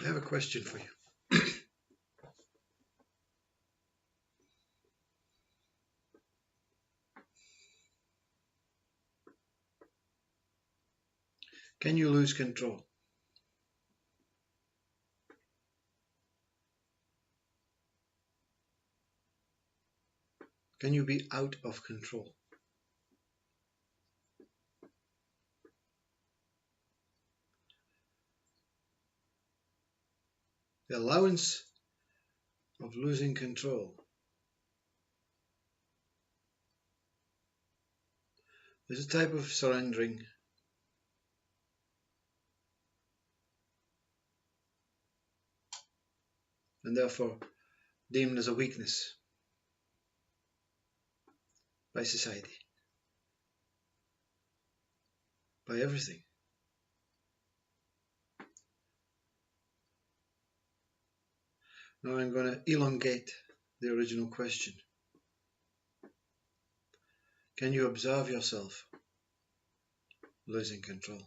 I have a question for you. Can you lose control? Can you be out of control? The allowance of losing control is a type of surrendering and therefore deemed as a weakness by society, by everything. Now I'm going to elongate the original question. Can you observe yourself losing control?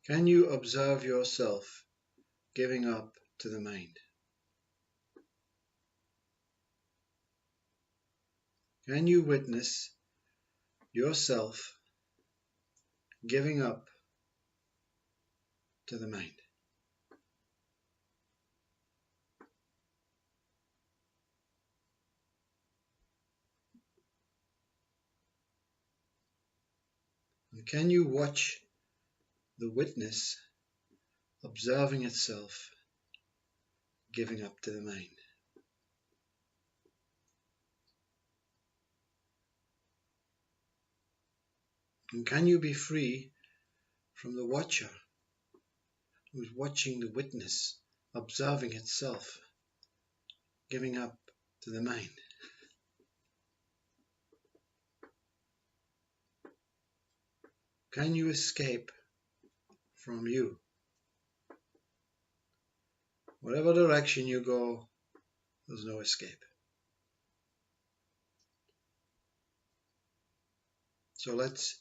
Can you observe yourself giving up to the mind? Can you witness yourself giving up to the mind? And can you watch the witness observing itself giving up to the mind? And can you be free from the watcher who's watching the witness observing itself giving up to the mind? Can you escape from you? Whatever direction you go, there's no escape. So let's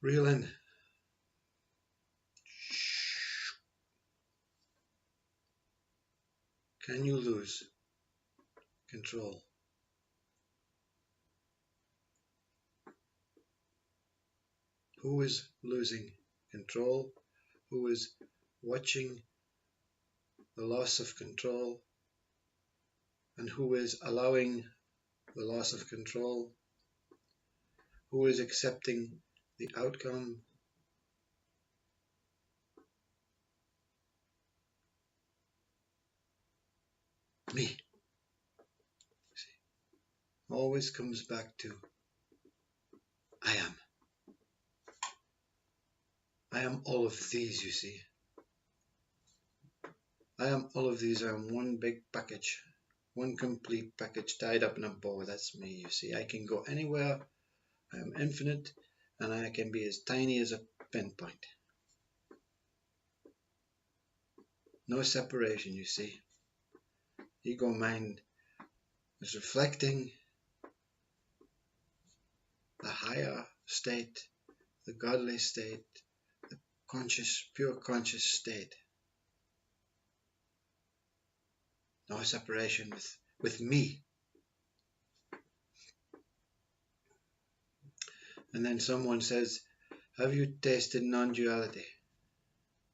reel in. Can you lose control? Who is losing control? Who is watching the loss of control? And who is allowing the loss of control? Who is accepting the outcome? Me. See, always comes back to I am. I am all of these, you see. I am all of these. I am one big package, one complete package tied up in a bow. That's me, you see. I can go anywhere. I am infinite, and I can be as tiny as a pinpoint. No separation, you see. Ego mind is reflecting the higher state, the godly state, the conscious, pure conscious state. No separation with me. And then someone says, have you tasted non-duality?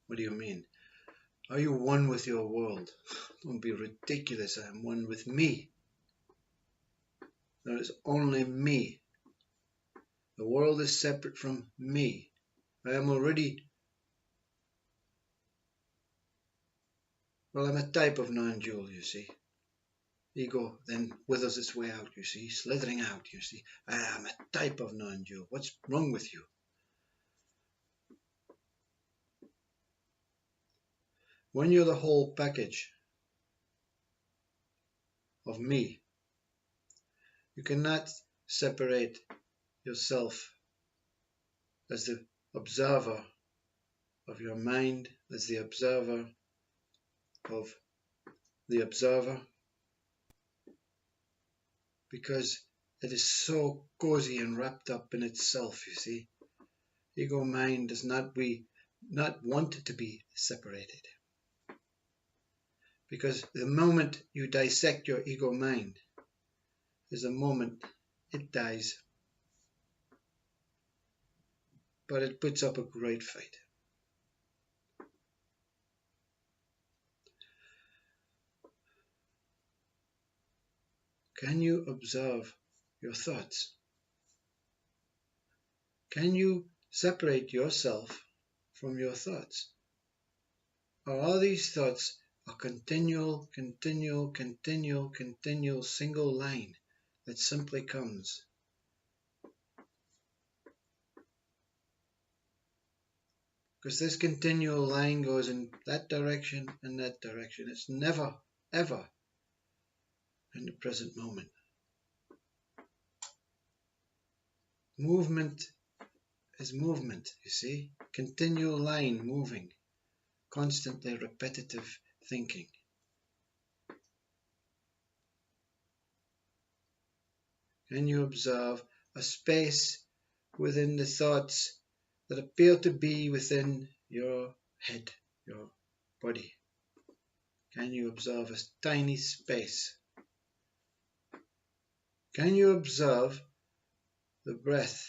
What do you mean? Are you one with your world? Don't be ridiculous. I am one with me. There is only me. The world is separate from me. I am already, well, I'm a type of non-dual, you see. Ego then withers its way out, you see, slithering out, you see. I am a type of non-dual. What's wrong with you? When you're the whole package of me, you cannot separate yourself as the observer of your mind, as the observer of the observer, because it is so cozy and wrapped up in itself, you see. Ego mind does not want to be separated. Because the moment you dissect your ego mind is the moment it dies. But it puts up a great fight. Can you observe your thoughts? Can you separate yourself from your thoughts? Or are these thoughts a continual single line that simply comes? Because this continual line goes in that direction and that direction. It's never, ever in the present moment. Movement is movement, you see. Continual line moving. Constantly repetitive thinking. Can you observe a space within the thoughts that appear to be within your head, your body? Can you observe a tiny space? Can you observe the breath?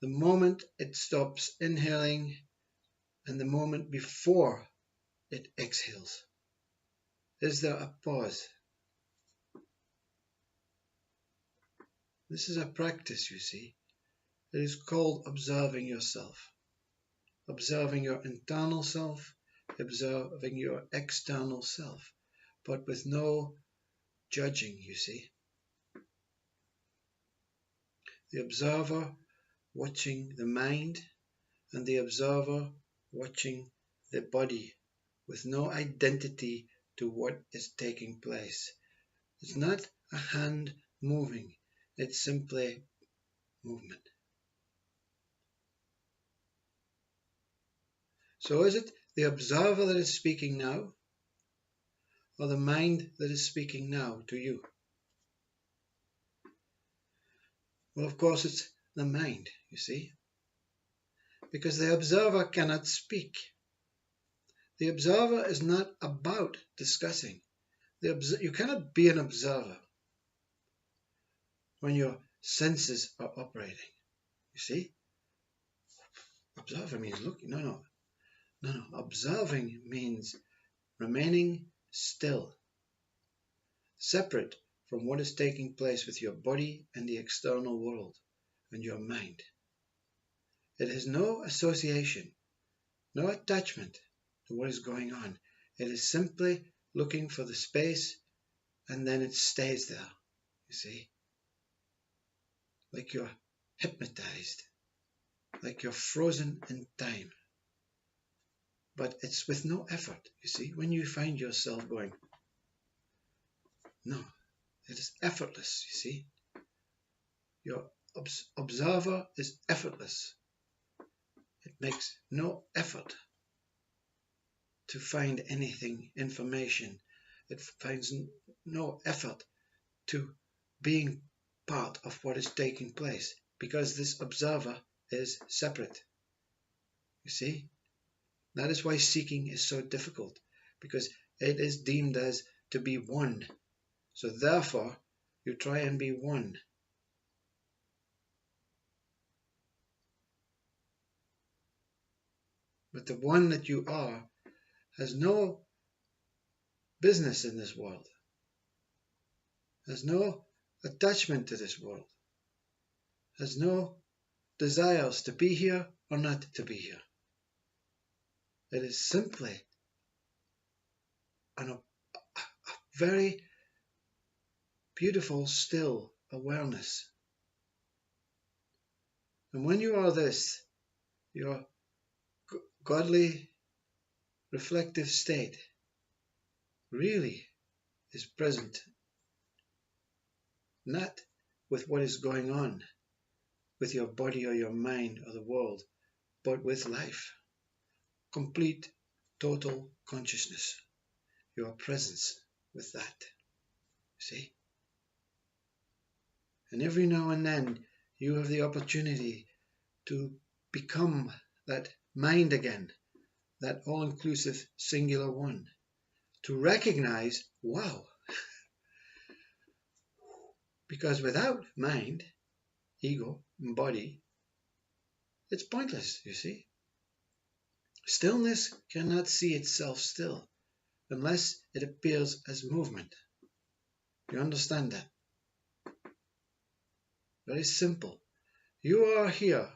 The moment it stops inhaling and the moment before it exhales. Is there a pause? This is a practice, you see. It is called observing yourself. Observing your internal self, observing your external self, but with no judging, you see. The observer watching the mind and the observer watching the body with no identity to what is taking place. It's not a hand moving, it's simply movement. So is it the observer that is speaking now, or the mind that is speaking now to you? Well, of course, it's the mind, you see, because the observer cannot speak. The observer is not about discussing. You cannot be an observer when your senses are operating. You see? Observer means looking. No. Observing means remaining still, separate from what is taking place with your body and the external world and your mind. It has no association, no attachment to what is going on. It is simply looking for the space and then it stays there, you see. Like you're hypnotized, like you're frozen in time. But it's with no effort, you see. When you find yourself going, no, it is effortless, you see. Your observer is effortless. It makes no effort to find anything, information. It finds no effort to being part of what is taking place because this observer is separate. You see? That is why seeking is so difficult, because it is deemed as to be one. So therefore, you try and be one. But the one that you are has no business in this world, has no attachment to this world, has no desires to be here or not to be here. It is simply a very beautiful, still awareness. And when you are this, your godly, reflective state really is present, not with what is going on with your body or your mind or the world, but with life. Complete, total consciousness. Your presence with that. See? And every now and then you have the opportunity to become that mind again, that all-inclusive singular one, to recognize, wow, because without mind, ego, and body, it's pointless, you see. Stillness cannot see itself still unless it appears as movement. You understand that? Very simple. You are here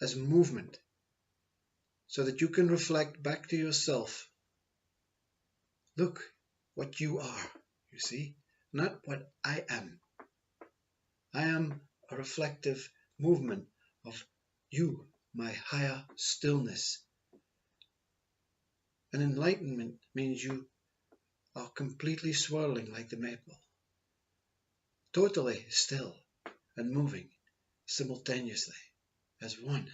as movement so that you can reflect back to yourself. Look what you are, you see, not what I am. I am a reflective movement of you, my higher stillness. And enlightenment means you are completely swirling like the maple, totally still and moving simultaneously as one.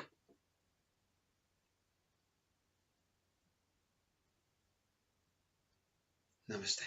Namaste.